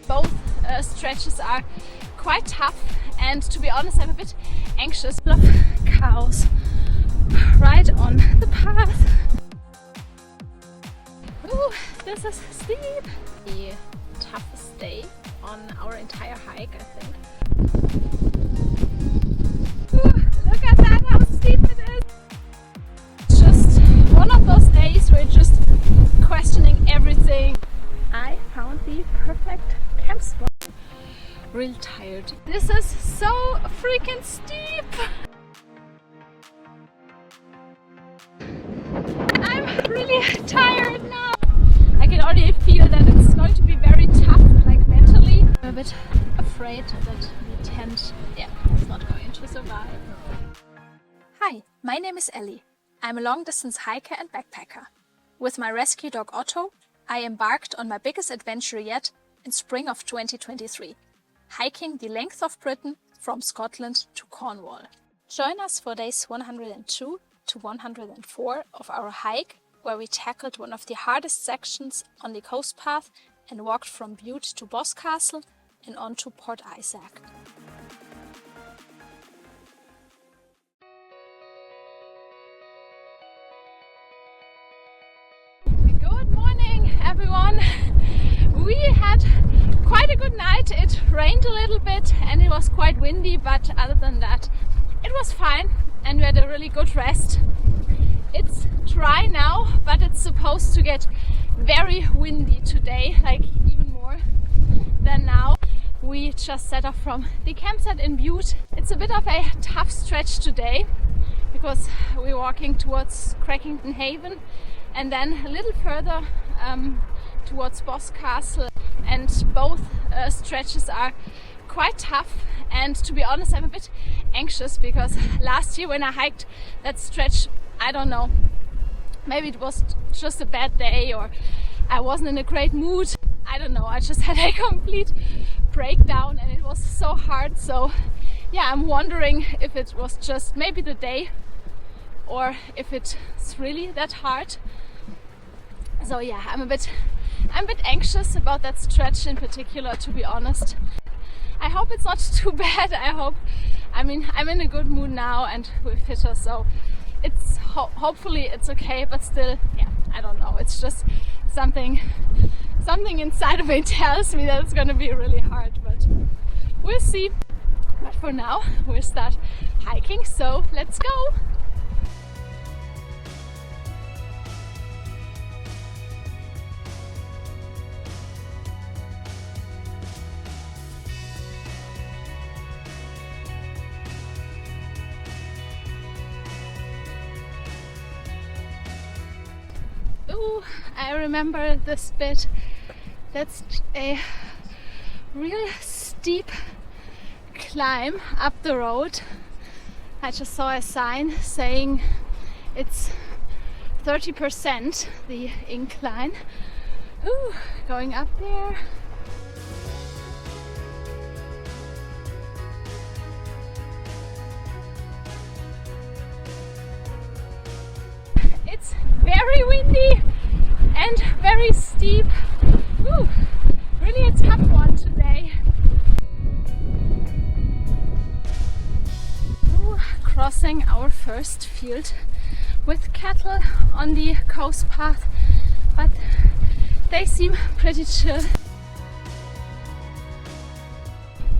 Both stretches are quite tough, and to be honest, I'm a bit anxious. Full of cows right on the path. Ooh, this is steep. The toughest day on our entire hike, I think. Ooh, look at that, how steep it is. It's just one of those days where you're just questioning everything. I found the perfect camp spot. Real tired. This is so freaking steep. I'm really tired now. I can already feel that it's going to be very tough, like mentally. I'm a bit afraid that the tent, is not going to survive. Hi, my name is Ellie. I'm a long-distance hiker and backpacker. With my rescue dog Otto, I embarked on my biggest adventure yet in spring of 2023, hiking the length of Britain from Scotland to Cornwall. Join us for days 102 to 104 of our hike, where we tackled one of the hardest sections on the coast path and walked from Bude to Boscastle and on to Port Isaac. Good morning, everyone. We had quite a good night. It rained a little bit and it was quite windy, but other than that, it was fine and we had a really good rest. It's dry now, but it's supposed to get very windy today, like even more than now. We just set off from the campsite in Bude. It's a bit of a tough stretch today because we're walking towards Crackington Haven and then a little further towards Boscastle, and both stretches are quite tough, and to be honest, I'm a bit anxious because last year when I hiked that stretch, I don't know, maybe it was just a bad day or I wasn't in a great mood, I don't know, I just had a complete breakdown and it was so hard. So yeah, I'm wondering if it was just maybe the day or if it's really that hard. So yeah, I'm a bit anxious about that stretch in particular, to be honest. I hope it's not too bad. I'm in a good mood now and we're fitter, so it's hopefully it's okay, but still, yeah, I don't know. It's just something inside of me tells me that it's gonna be really hard, but we'll see. But for now, we'll start hiking, so let's go. Ooh, I remember this bit. That's a real steep climb up the road. I just saw a sign saying it's 30% the incline. Ooh, going up there. It's very windy and very steep. Ooh, really a tough one today. Ooh, crossing our first field with cattle on the coast path, but they seem pretty chill.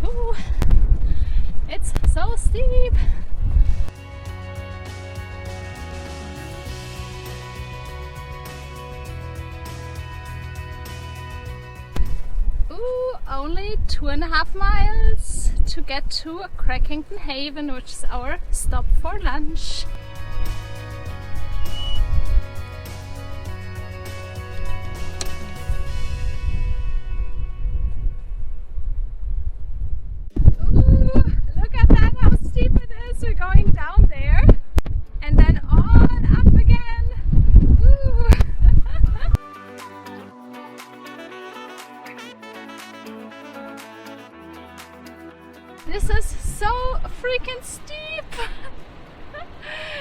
Ooh, it's so steep. Only 2.5 miles to get to Crackington Haven, which is our stop for lunch. Ooh, look at that, how steep it is. We're going down there and then on up again. Ooh. This is so freaking steep.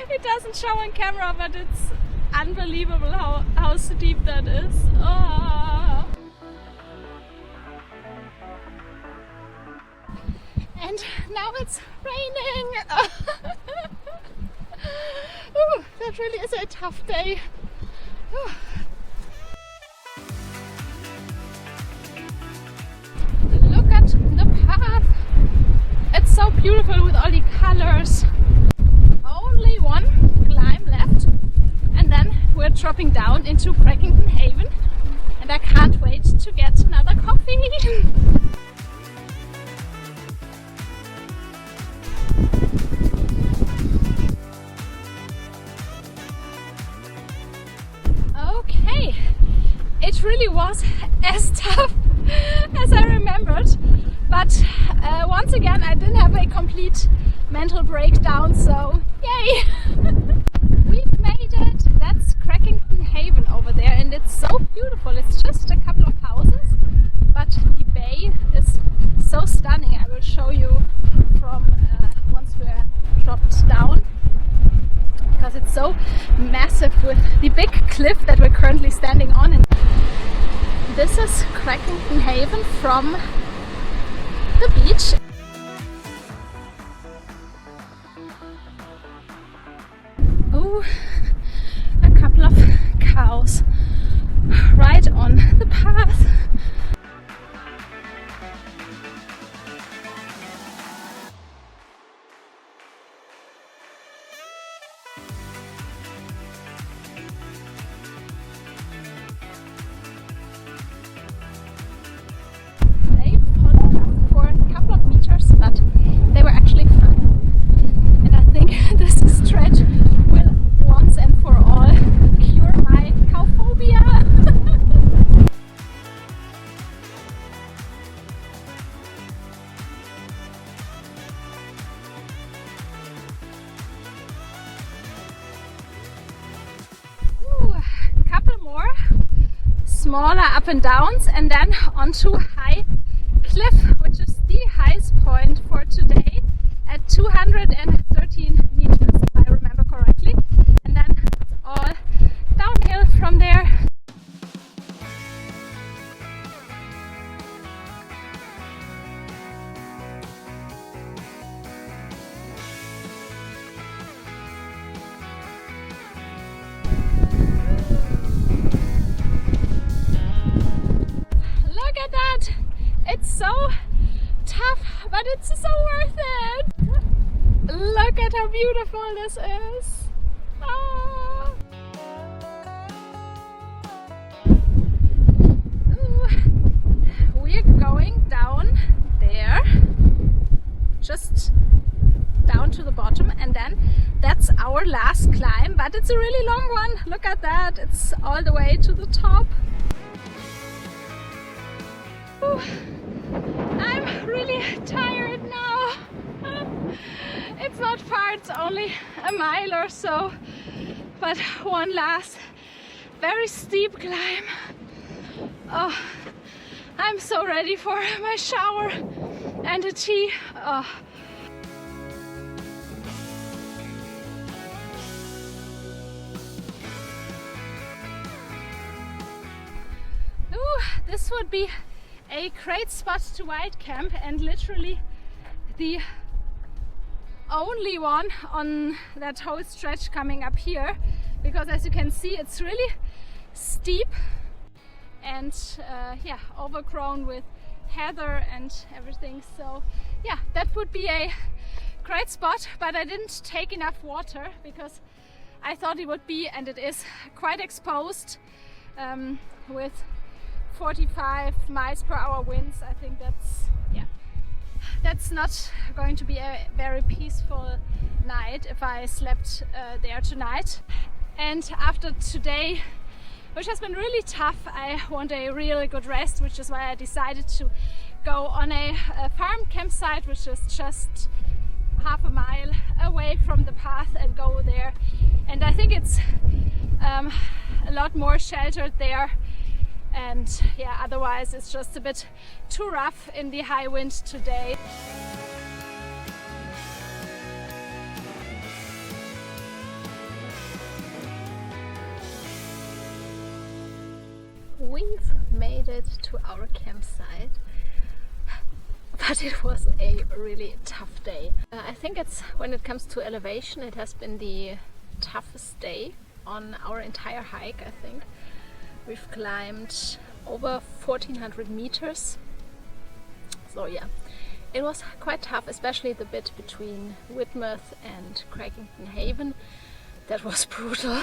It doesn't show on camera, but it's unbelievable how steep that is. Oh. and now it's raining. Ooh, that really is a tough day. Ooh. Look at the path. It's so beautiful with all the colors. Only one climb left and then we're dropping down into Crackington Haven, and I can't wait to get another coffee. Okay, it really was as tough as I remembered, but once again I didn't have a complete mental breakdown, so yay! We've made it! That's Crackington Haven over there, and it's so beautiful. It's just a couple of houses, but the bay is so stunning. I will show you from once we're dropped down, because it's so massive with the big cliff that we're currently standing on. And this is Crackington Haven from the beach. Oh, a couple of cows right on the path. They followed us for a couple of meters, but they were actually fine. And I think this stretch will once and for all cure my cow phobia. Ooh, a couple more smaller up and downs, and then onto high cliff, which is the highest point for today at 213 meters, if I remember correctly. And then it's all downhill from there. Look at that! It's so tough, but it's so worth it! Look at how beautiful this is! Ah. Ooh. We're going down there, just down to the bottom, and then that's our last climb, but it's a really long one. Look at that, it's all the way to the top. Ooh. I'm really tired now. It's not far, it's only a mile or so, but one last very steep climb. Oh, I'm so ready for my shower and a tea. Oh. Ooh, this would be a great spot to wildcamp, and literally the only one on that whole stretch coming up here, because as you can see it's really steep and yeah, overgrown with heather and everything. So yeah, that would be a great spot, but I didn't take enough water because I thought it would be, and it is, quite exposed with 45 miles per hour winds. I think that's, yeah, that's not going to be a very peaceful night if I slept there tonight. And after today, which has been really tough, I want a really good rest, which is why I decided to go on a farm campsite, which is just half a mile away from the path, and go there. And I think it's a lot more sheltered there. And yeah, otherwise it's just a bit too rough in the high wind today. We've made it to our campsite. but it was a really tough day. I think it's, when it comes to elevation, it has been the toughest day on our entire hike. I think we've climbed over 1400 meters, so yeah, it was quite tough, especially the bit between Whitmouth and Crackington Haven. That was brutal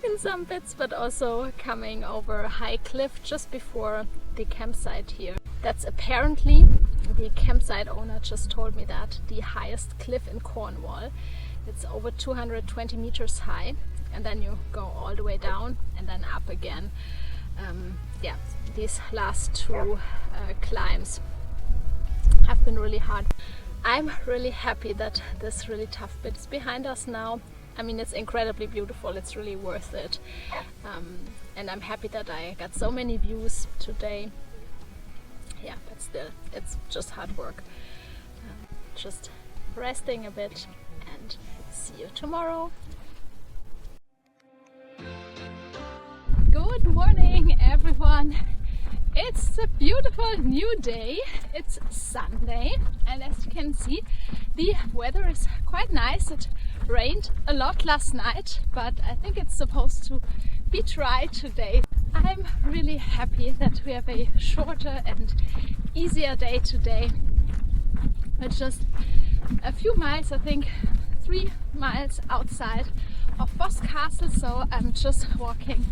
in some bits, but also coming over a high cliff just before the campsite here. That's apparently, the campsite owner just told me that, the highest cliff in Cornwall. It's over 220 meters high, and then you go all the way down and then up again. Yeah, these last two climbs have been really hard. I'm really happy that this really tough bit is behind us now. I mean, it's incredibly beautiful, it's really worth it. And I'm happy that I got so many views today. Yeah, but still, it's just hard work. Just resting a bit, and see you tomorrow. Good morning, everyone. It's a beautiful new day. It's Sunday, and as you can see, the weather is quite nice. It rained a lot last night, but I think it's supposed to be dry today. I'm really happy that we have a shorter and easier day today. It's just a few miles, I think 3 miles outside of Boscastle, so I'm just walking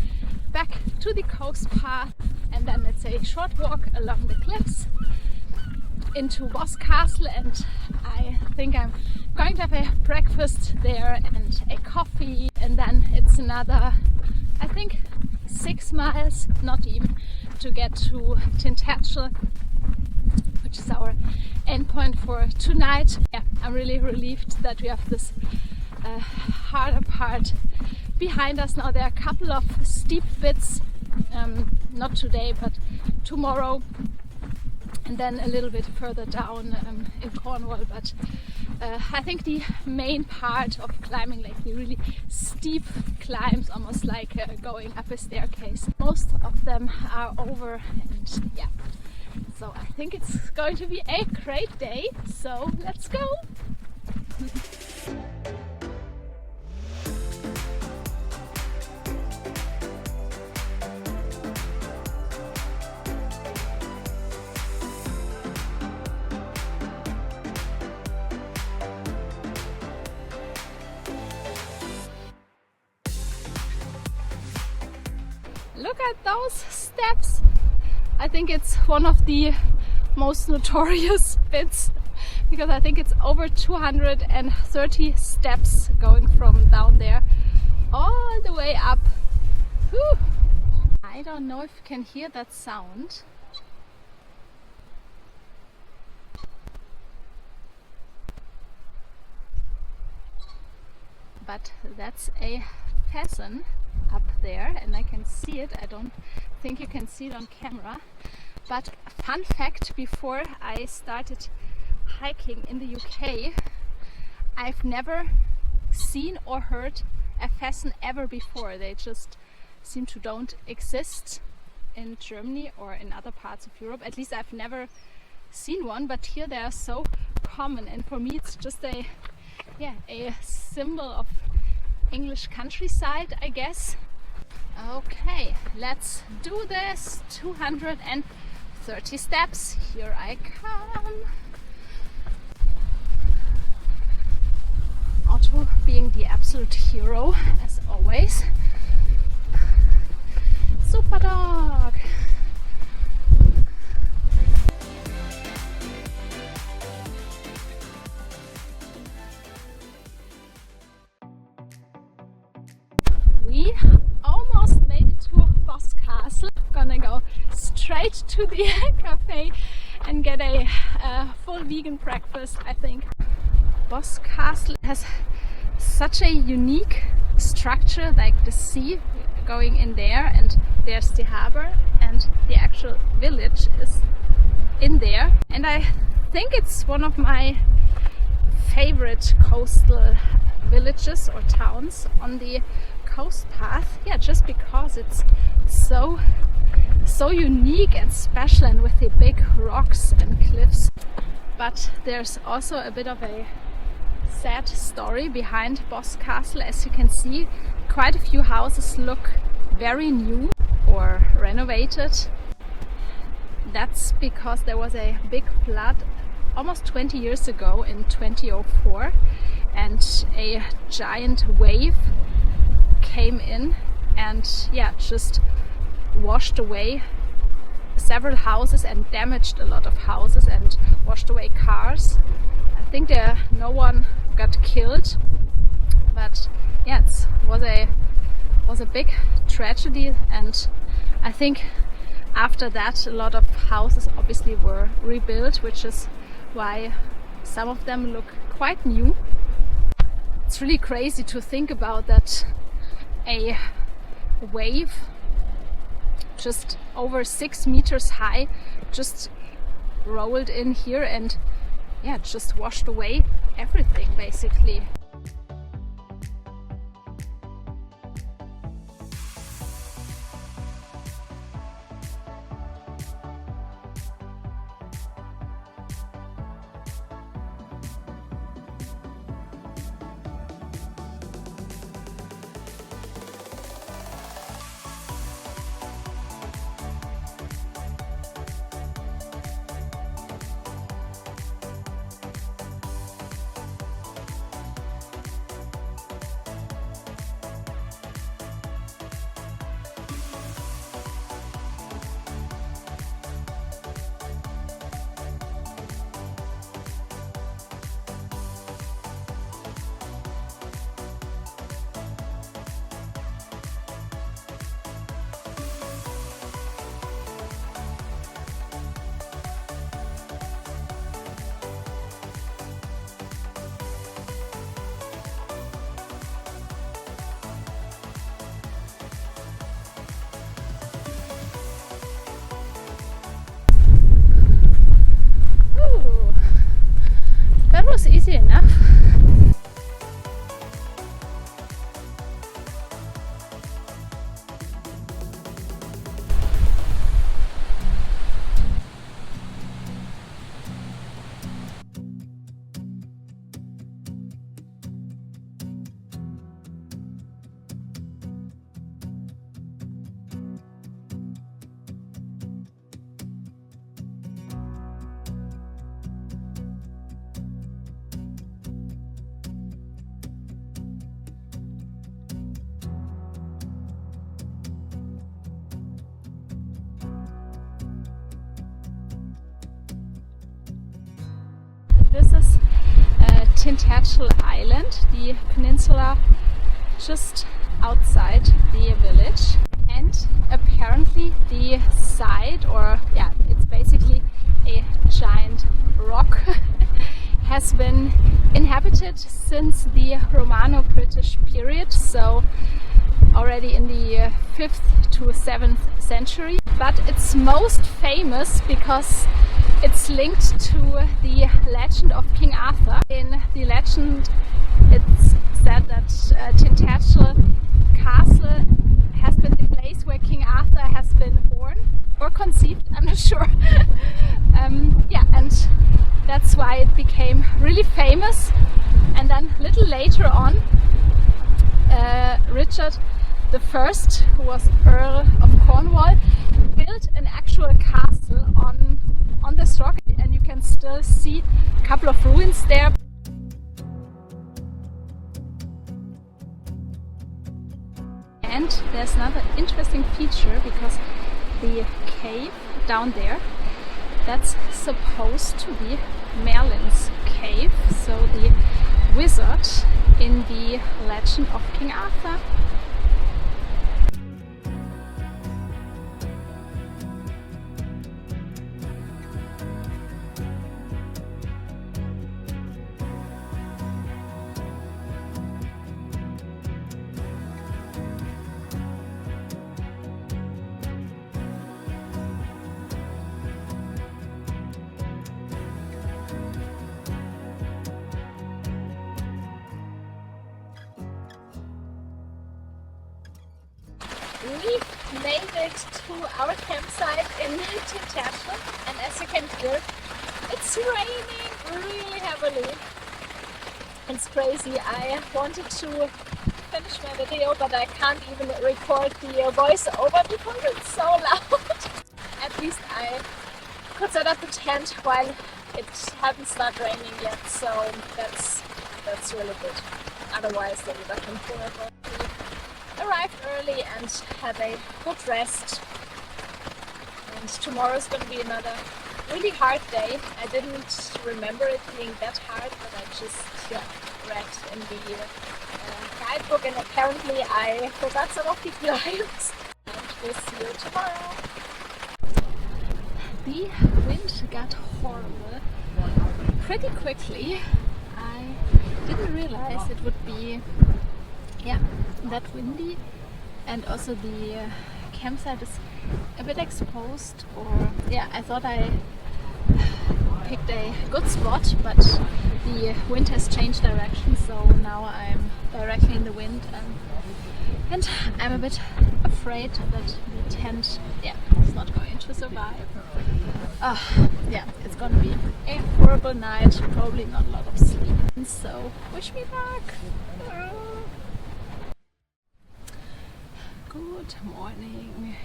back to the coast path, and then it's a short walk along the cliffs into Boscastle, and I think I'm going to have a breakfast there and a coffee, and then it's another, I think 6 miles, not even, to get to Tintagel, which is our endpoint for tonight. Yeah, I'm really relieved that we have this harder part behind us now. There are a couple of steep bits, not today but tomorrow, and then a little bit further down in Cornwall, but I think the main part of climbing, like the really steep climbs, almost like going up a staircase, most of them are over, and yeah, so I think it's going to be a great day, so let's go! Look at those steps! I think it's one of the most notorious bits, because I think it's over 230 steps going from down there all the way up. Whew. I don't know if you can hear that sound. But that's a pheasant up there, and I can see it. I don't think you can see it on camera, but fun fact, before I started hiking in the UK, I've never seen or heard a pheasant ever before. They just seem to don't exist in Germany or in other parts of Europe. At least I've never seen one, but here they are so common, and for me it's just a symbol of English countryside, I guess. Okay, let's do this. 230 steps. Here I come. Otto being the absolute hero, as always. Super dog! We almost made it to Boscastle. Gonna go straight to the cafe and get a full vegan breakfast, I think. Boscastle has such a unique structure, like the sea going in there, and there's the harbor, and the actual village is in there. And I think it's one of my favorite coastal villages or towns on the coast path, yeah, just because it's so so unique and special, and with the big rocks and cliffs. But there's also a bit of a sad story behind Boscastle. As you can see, quite a few houses look very new or renovated. That's because there was a big flood almost 20 years ago in 2004, and a giant wave came in and just washed away several houses and damaged a lot of houses and washed away cars. I think no one got killed, but it was a big tragedy, and I think after that a lot of houses obviously were rebuilt, which is why some of them look quite new. It's really crazy to think about that a wave just over 6 meters high just rolled in here and just washed away everything basically. That was easy enough. This is Tintagel Island, the peninsula just outside the village, and apparently the site, or it's basically a giant rock, has been inhabited since the Romano-British period, so already in the 5th to 7th century. But it's most famous because it's linked to the legend of King Arthur. In the legend it's said that Tintagel Castle has been the place where King Arthur has been born or conceived, I'm not sure. And that's why it became really famous. And then a little later on, Richard I, who was Earl of Cornwall, built an actual castle on this rock, and you can still see a couple of ruins there. And there's another interesting feature, because the cave down there, that's supposed to be Merlin's cave, so the wizard in the legend of King Arthur. made it to our campsite in Tintagel, and as you can hear, it's raining really heavily. It's crazy. I wanted to finish my video, but I can't even record the voiceover because it's so loud. At least I could set up the tent while it hadn't started raining yet, so that's really good. Otherwise it would have been horrible. We arrived early and had a good rest, and tomorrow is going to be another really hard day. I didn't remember it being that hard, but I just read in the guidebook, and apparently I forgot some of the climbs. And we'll see you tomorrow. The wind got horrible pretty quickly. I didn't realize it would be that windy, and also the campsite is a bit exposed, or I thought I picked a good spot, but the wind has changed direction, so now I'm directly in the wind, and I'm a bit afraid that the tent is not going to survive. It's gonna be a horrible night, probably not a lot of sleep, so wish me luck. Good morning.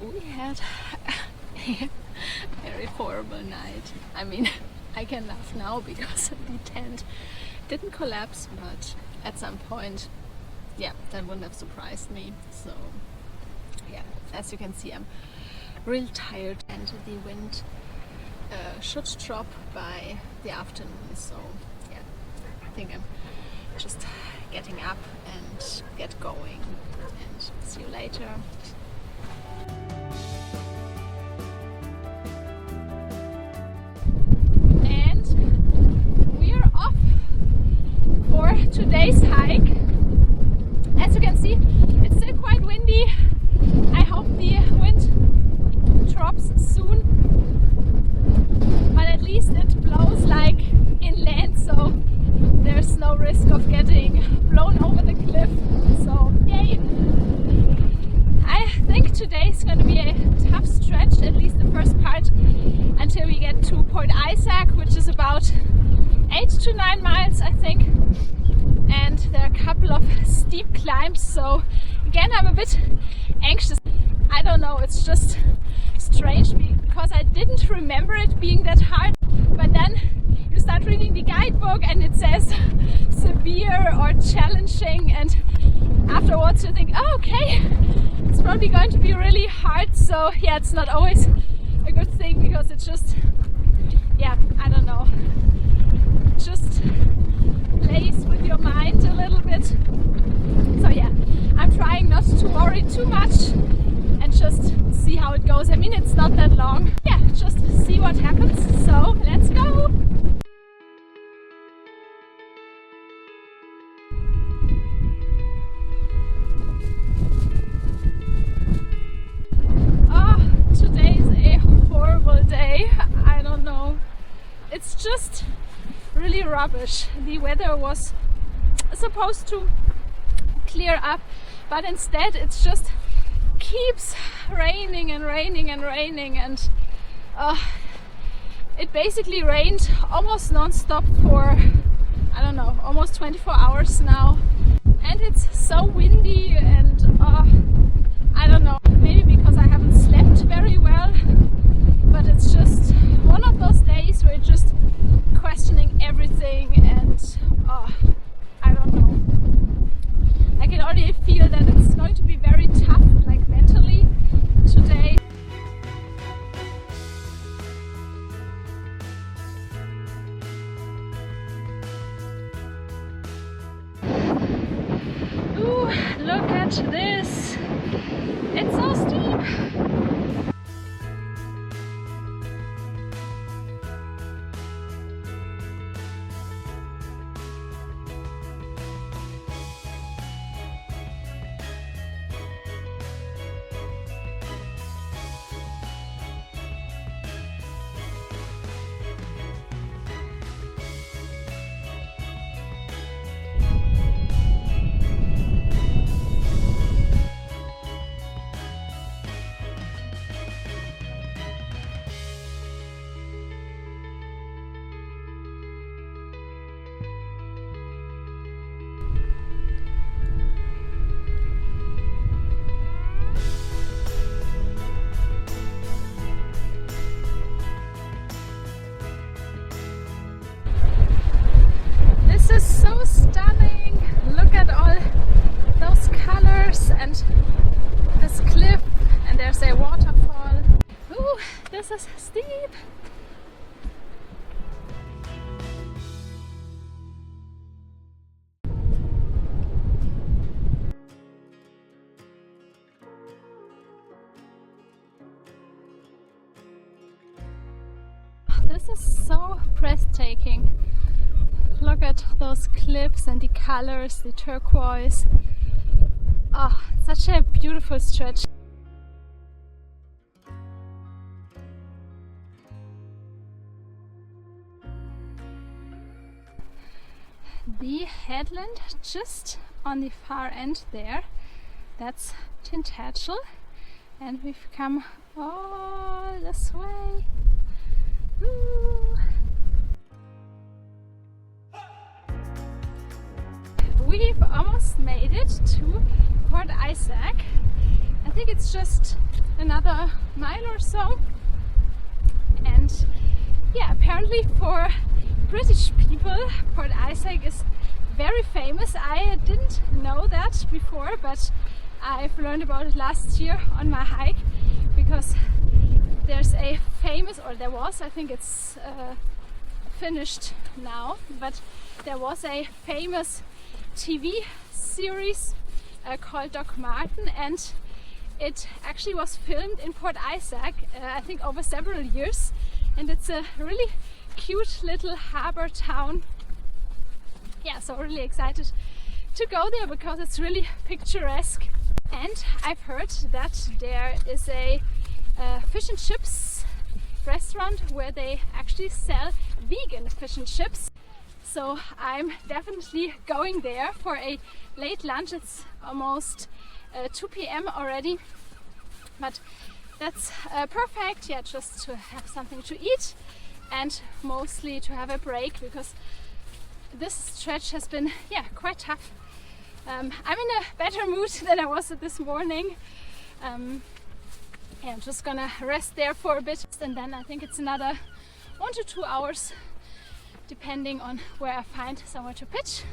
We had a very horrible night. I mean, I can laugh now because the tent didn't collapse, but at some point, that wouldn't have surprised me. So, as you can see, I'm real tired, and the wind should drop by the afternoon. So, I think I'm just getting up and get going, and see you later. For today's hike. As you can see, it's still quite windy. I hope the wind drops soon, but at least it blows like inland, so there's no risk of getting blown over the cliff. So yay! I think today is going to be a tough stretch, at least the first part, until we get to Port Isaac, which is about 8 to 9 miles, I think, and there are a couple of steep climbs, so again I'm a bit anxious. I don't know, it's just strange because I didn't remember it being that hard, but then you start reading the guidebook and it says severe or challenging, and afterwards you think, oh, okay, it's probably going to be really hard. So it's not always a good thing, because it's just I don't know, just plays with your mind a little bit. So I'm trying not to worry too much and just see how it goes. I mean, it's not that long. Just see what happens. So let's go! Today is a horrible day. I don't know. It's just really rubbish. The weather was supposed to clear up, but instead it just keeps raining and raining and raining, and it basically rained almost non-stop for, I don't know, almost 24 hours now, and it's so windy, and I don't know, maybe because I haven't slept very well, but it's just one of those days where you're just questioning everything, and I don't know. I can already feel that it's going to be very tough, like mentally, today. Ooh, look at this! It's so steep! this is steep. This is so breathtaking. Look at those cliffs and the colors, the turquoise. Oh, such a beautiful stretch. The headland just on the far end there, that's Tintagel, and we've come all this way. Woo. We've almost made it to Port Isaac. I think it's just another mile or so, and yeah, apparently for British people Port Isaac is very famous. I didn't know that before, but I've learned about it last year on my hike, because there's a famous, or there was, I think it's finished now, but there was a famous TV series called Doc Martin, and it actually was filmed in Port Isaac, I think over several years, and it's a really cute little harbor town. Yeah, so really excited to go there because it's really picturesque. And I've heard that there is a fish and chips restaurant where they actually sell vegan fish and chips. So I'm definitely going there for a late lunch. It's almost 2 p.m. already, but that's perfect. Yeah, just to have something to eat and mostly to have a break, because this stretch has been, yeah, quite tough. I'm in a better mood than I was this morning. Yeah, I'm just gonna rest there for a bit, and then I think it's another 1 to 2 hours, depending on where I find somewhere to pitch.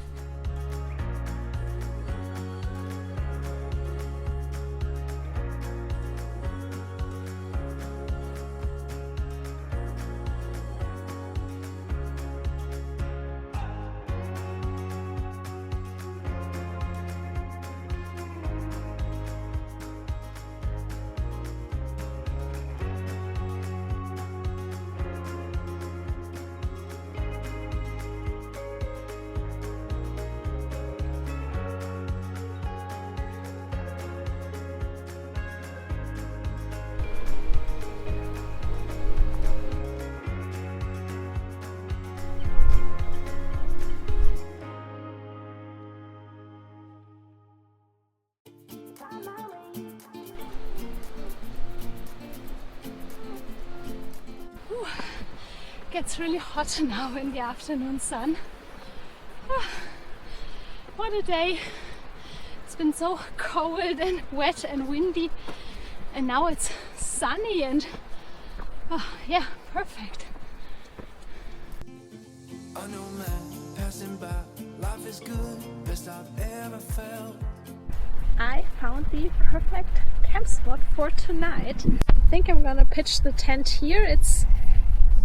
Gets really hot now in the afternoon sun. What a day! It's been so cold and wet and windy, and now it's sunny and yeah, perfect. I know, man, passing by, life is good, best I've ever felt. I found the perfect camp spot for tonight. I think I'm gonna pitch the tent here. It's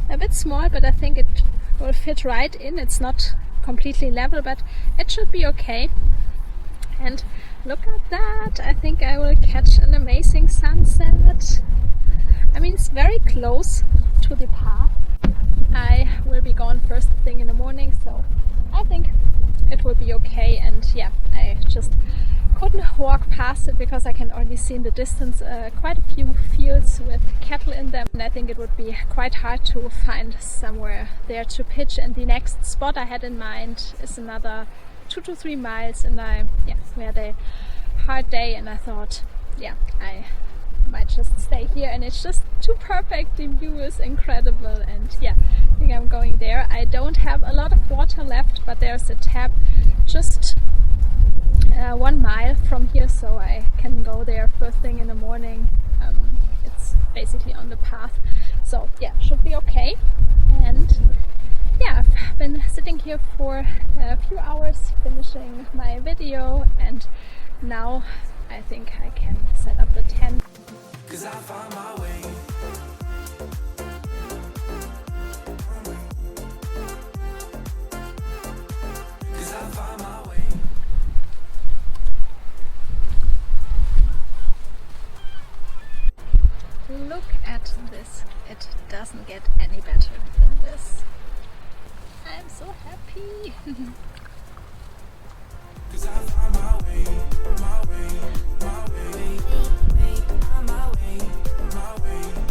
a bit small, but I think it will fit right in. It's not completely level, but it should be okay. And look at that! I think I will catch an amazing sunset. I mean, it's very close to the path. I will be gone first thing in the morning, so I think it will be okay. And yeah, I just couldn't walk past it because I can already see in the distance quite a few fields with cattle in them, and I think it would be quite hard to find somewhere there to pitch. And the next spot I had in mind is another 2 to 3 miles, and we had a hard day, and I thought, yeah, I might just stay here, and it's just too perfect. The view is incredible, and yeah, I think I'm going there. I don't have a lot of water left, but there's a tap just 1 mile from here, so I can go there first thing in the morning. It's basically on the path, so yeah, should be okay. And yeah, I've been sitting here for a few hours finishing my video, and now I think I can set up the tent. 'Cause I found my way. It doesn't get any better than this. I'm so happy. 'Cause I find my way, my way, my way, my way, my way, my way.